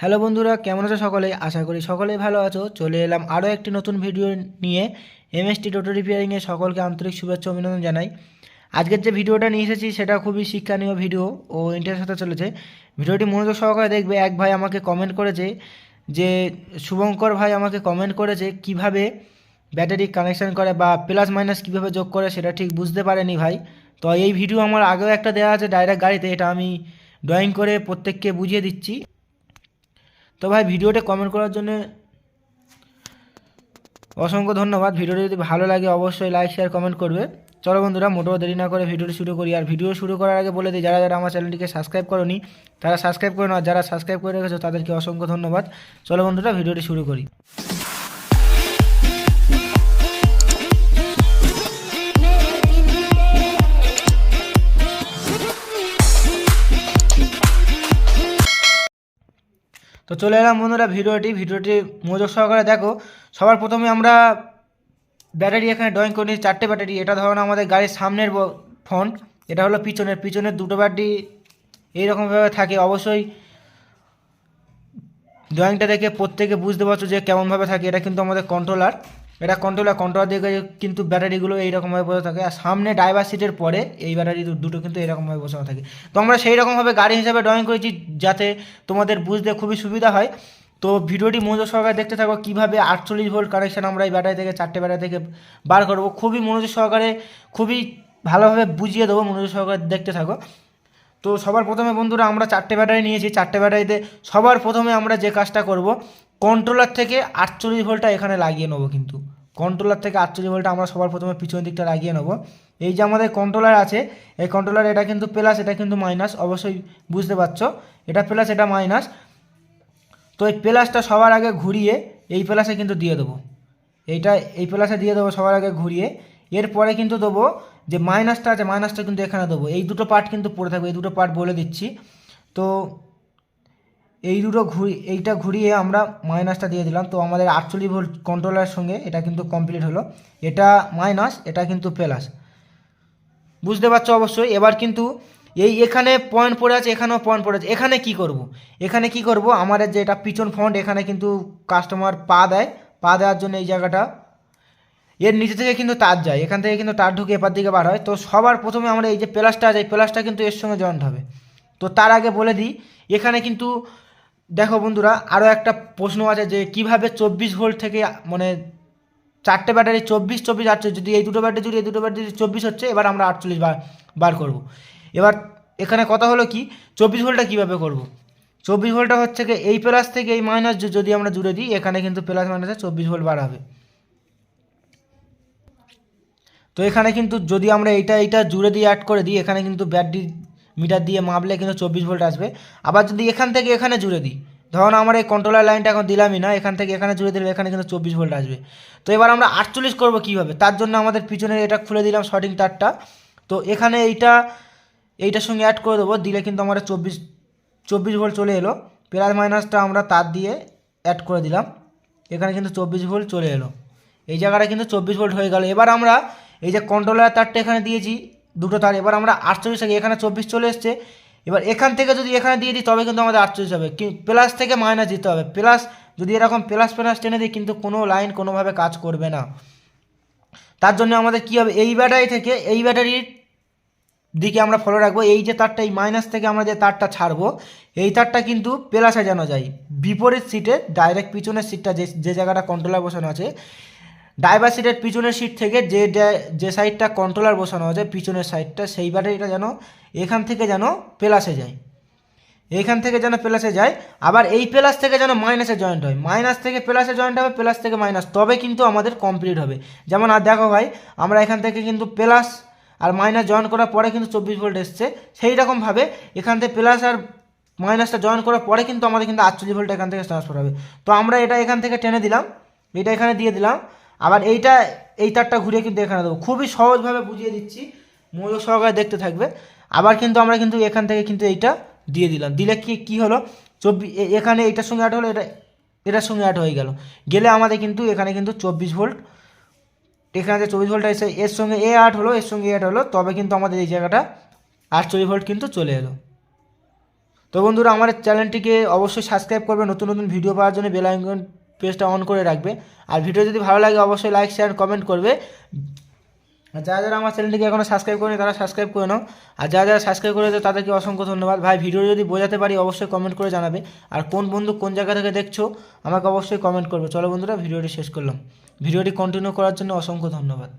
Hello বন্ধুরা, কেমন আছো সকলে? আশা করি সকলেই ভালো আছো। চলে এলাম আরও একটি নতুন ভিডিও নিয়ে। এমএসটি টোটো রিপেয়ারিংয়ে সকলকে আন্তরিক শুভেচ্ছা অভিনন্দন জানাই। আজকের যে ভিডিওটা নিয়ে এসেছি সেটা খুবই শিক্ষণীয় ভিডিও ও ইন্টারেস্ট হতে চলেছে। ভিডিওটি মনোযোগ সহকারে দেখবে। এক ভাই আমাকে কমেন্ট করেছে যে শুভঙ্কর ভাই আমাকে কমেন্ট করেছে কিভাবে ব্যাটারি কানেকশান করে বা প্লাস মাইনাস কীভাবে যোগ করে সেটা ঠিক বুঝতে পারেনি ভাই। তো এই ভিডিও আমার আগেও একটা দেওয়া আছে ডাইরেক্ট গাড়িতে, এটা আমি ড্রয়িং করে প্রত্যেককে বুঝিয়ে দিচ্ছি। তো ভাই ভিডিওটা কমেন্ট করার জন্য অসংখ্য ধন্যবাদ। ভিডিওটি যদি ভালো লাগে অবশ্যই লাইক শেয়ার কমেন্ট করবে। চলো বন্ধুরা, মোটেও দেরি না করে ভিডিওটি শুরু করি। আর ভিডিও শুরু করার আগে বলে দিই, যারা যারা আমার চ্যানেলটিকে সাবস্ক্রাইব করোনি তারা সাবস্ক্রাইব করে নাও, যারা সাবস্ক্রাইব করে রেখেছো তাদেরকে অসংখ্য ধন্যবাদ। চলো বন্ধুরা, ভিডিওটি শুরু করি। তো চলে এলাম বন্ধুরা ভিডিওটি মনোযোগ সহকারে দেখো। সবার প্রথমে আমরা ব্যাটারি এখানে ড্রয়িং করে নিয়েছি, 4টে ব্যাটারি। এটা ধরুন আমাদের গাড়ির সামনের ফ্রন্ট, এটা হলো পিছনের দুটো ব্যাটারি এইরকমভাবে থাকে। অবশ্যই ড্রয়িংটা দেখে প্রত্যেকে বুঝতে পারছো যে কেমনভাবে থাকে। এটা কিন্তু আমাদের কন্ট্রোলার, এটা কন্ট্রোলার দিকে কিন্তু ব্যাটারিগুলো এইরকমভাবে বসে থাকে। আর সামনে ড্রাইভার সিটের পরে এই ব্যাটারি দুটো কিন্তু এইরকমভাবে বসানো থাকে। তো আমরা সেই রকমভাবে গাড়ি হিসাবে ড্রয়িং করেছি যাতে তোমাদের বুঝতে খুবই সুবিধা হয়। তো ভিডিওটি মনোযোগ সহকারে দেখতে থাকো কীভাবে 48 ভোল্ট কানেকশান আমরা এই ব্যাটারি থেকে 4টে ব্যাটারি থেকে বার করবো। খুবই মনোযোগ সহকারে, খুবই ভালোভাবে বুঝিয়ে দেবো, মনোযোগ সহকারে দেখতে থাকো। তো সবার প্রথমে বন্ধুরা আমরা 4টে ব্যাটারি নিয়েছি। 4টে ব্যাটারিতে সবার প্রথমে আমরা যে কাজটা করব, কন্ট্রোলার থেকে 48 ভোল্টটা এখানে লাগিয়ে নেবো। কিন্তু কন্ট্রোলার থেকে 48 ভোল্টটা আমরা সবার প্রথমে পিছনের দিকটা লাগিয়ে নেবো। এই যে আমাদের কন্ট্রোলার আছে, এই কন্ট্রোলার এটা কিন্তু প্লাস, এটা কিন্তু মাইনাস, অবশ্যই বুঝতে পারছো। এটা প্লাস, এটা মাইনাস। তো এই প্লাসটা সবার আগে ঘুরিয়ে এই প্লাসে কিন্তু দিয়ে দেবো। এই প্লাসে দিয়ে দেবো সবার আগে ঘুরিয়ে। এরপরে কিন্তু দেবো যে মাইনাসটা আছে, মাইনাসটা কিন্তু এখানে দেবো। এই দুটো পার্ট কিন্তু পড়ে থাকবে, এই দুটো পার্ট বলে দিচ্ছি। তো এইটা ঘুরিয়ে আমরা মাইনাসটা দিয়ে দিলাম। তো আমাদের 48 ভোল্ট কন্ট্রোলারের সঙ্গে এটা কিন্তু কমপ্লিট হলো। এটা মাইনাস, এটা কিন্তু প্লাস, বুঝতে পারছো অবশ্যই। এবার কিন্তু এখানে পয়েন্ট পড়ে আছে, এখানেও পয়েন্ট পড়ে আছে। এখানে কি করব, আমাদের যে এটা পিছন ফ্রন্ট, এখানে কিন্তু কাস্টমার পা দেওয়ার জন্য এই জায়গাটা, এর নিচে থেকে কিন্তু তার যায়, এখান থেকে কিন্তু তার ঢুকে এপার দিকে বার হয়। তো সবার প্রথমে আমরা এই যে প্লাসটা আছে, এই প্লাসটা কিন্তু এর সঙ্গে জয়েন্ট হবে। তো তার আগে বলে দিই, এখানে কিন্তু দেখো বন্ধুরা আরও একটা প্রশ্ন আছে যে কিভাবে 24 ভোল্ট থেকে, মানে 4টে ব্যাটারি 24 24 48, যদি এই দুটো ব্যাটারি জুড়ে এই দুটো ব্যাটারি 24 হচ্ছে, এবার আমরা 48 বার করব। এবার এখানে কথা হলো কি, 24 ভোল্টটা কীভাবে করব। 24 ভোল্টটা হচ্ছে কি, এই প্লাস থেকে এই মাইনাস যদি আমরা জুড়ে দিই, এখানে কিন্তু প্লাস মাইনাসে 24 ভোল্ট বার হবে। তো এখানে কিন্তু যদি আমরা এইটা জুড়ে দিয়ে অ্যাড করে দিই, এখানে কিন্তু ব্যাটারি মিটার দিয়ে মাপলে কিন্তু 24 ভোল্ট আসবে। আবার যদি এখান থেকে এখানে জুড়ে দিই, ধরুন আমার এই কন্ট্রোলার লাইনটা এখন দিলামই না, এখান থেকে এখানে জুড়ে দিলে এখানে কিন্তু 24 ভোল্ট আসবে। তো এবার আমরা 48 করবো কীভাবে, তার জন্য আমাদের পিছনের এটা খুলে দিলাম শর্টিং তারটা। তো এখানে এইটার সঙ্গে অ্যাড করে দেবো, দিলে কিন্তু আমরা 24 ভোল্ট চলে এলো। প্লাস মাইনাসটা আমরা তার দিয়ে অ্যাড করে দিলাম, এখানে কিন্তু 24 ভোল্ট চলে এলো। এই জায়গাটা কিন্তু 24 ভোল্ট হয়ে গেল। এবার আমরা এই যে কন্ট্রোলার তারটা এখানে দিয়েছি দুটো তার, এবার আমরা 48 থেকে এখানে 24 চলে এসছে। এবার এখান থেকে যদি এখানে দিয়ে দিই তবে কিন্তু আমাদের 48 হবে। প্লাস থেকে মাইনাস দিতে হবে। প্লাস যদি এরকম প্লাস টেনে দিই কিন্তু কোনো লাইন কোনোভাবে কাজ করবে না। তার জন্য আমাদের কী হবে, এই ব্যাটারি থেকে এই ব্যাটারির দিকে আমরা ফলো রাখবো। এই যে তারটা, এই মাইনাস থেকে আমরা যে তারটা ছাড়বো, এই তারটা কিন্তু প্লাসে যেন যায়। বিপরীত সিটে ডাইরেক্ট পিছনের সিটটা যে জায়গাটা কন্ট্রোলার বসানো আছে, ড্রাইভার সিটের পিছনের সিট থেকে যে সাইডটা কন্ট্রোলার বসানো আছে পিছনের সাইডটা, সেই ব্যাটারিটা যেন এখান থেকে যেন প্লাসে যায়, এইখান থেকে যেন প্লাসে যায়। আবার এই প্লাস থেকে যেন মাইনাসে জয়েন্ট হয়, মাইনাস থেকে প্লাসে জয়েন্ট হবে, প্লাস থেকে মাইনাস, তবে কিন্তু আমাদের কমপ্লিট হবে। যেমন আর দেখো ভাই, আমরা এখান থেকে কিন্তু প্লাস আর মাইনাস জয়েন করার পরে কিন্তু 24 ভোল্ট এসছে। সেই রকমভাবে এখান থেকে প্লাস আর মাইনাসটা জয়েন করার পরে কিন্তু আমাদের কিন্তু 48 ভোল্ট এখান থেকে ট্রান্সফার হবে। তো আমরা এটা এখান থেকে টেনে দিলাম, এটা এখানে দিয়ে দিলাম। আবার এই তারটা ঘুরিয়ে কিন্তু এখানে দেবো। খুবই সহজভাবে বুঝিয়ে দিচ্ছি, মনোযোগ সহকারে দেখতে থাকবে। আবার কিন্তু আমরা কিন্তু এখান থেকে কিন্তু এইটা দিয়ে দিলাম, দিলে কি হলো, এখানে এইটার সঙ্গে অ্যাড হলো, এটার সঙ্গে অ্যাড হয়ে গেলে আমাদের কিন্তু এখানে কিন্তু 24 ভোল্ট, এখানে যে 24 ভোল্ট এসে এর সঙ্গে অ্যাড হলো, এর সঙ্গে অ্যাড হলো, তবে কিন্তু আমাদের এই জায়গাটা 48 ভোল্ট কিন্তু চলে এলো। তো বন্ধুরা আমার চ্যানেলটিকে অবশ্যই সাবস্ক্রাইব করবে, নতুন নতুন ভিডিও পাওয়ার জন্য বেল আইকন পেজটা অন করে রাখবে। আর ভিডিও যদি ভালো লাগে অবশ্যই লাইক শেয়ার কমেন্ট করবে। যারা যারা আমার চ্যানেলটিকে এখনও সাবস্ক্রাইব করেনি তারা সাবস্ক্রাইব করে নাও, আর যারা যারা সাবস্ক্রাইব করেছে তাদেরকে অসংখ্য ধন্যবাদ। ভাই ভিডিও যদি বোঝাতে পারি অবশ্যই কমেন্ট করে জানাবে, আর কোন বন্ধু কোন জায়গা থেকে দেখছো আমাকে অবশ্যই কমেন্ট করবে। চলো বন্ধুরা ভিডিওটি শেষ করলাম, ভিডিওটি কন্টিনিউ করার জন্য অসংখ্য ধন্যবাদ।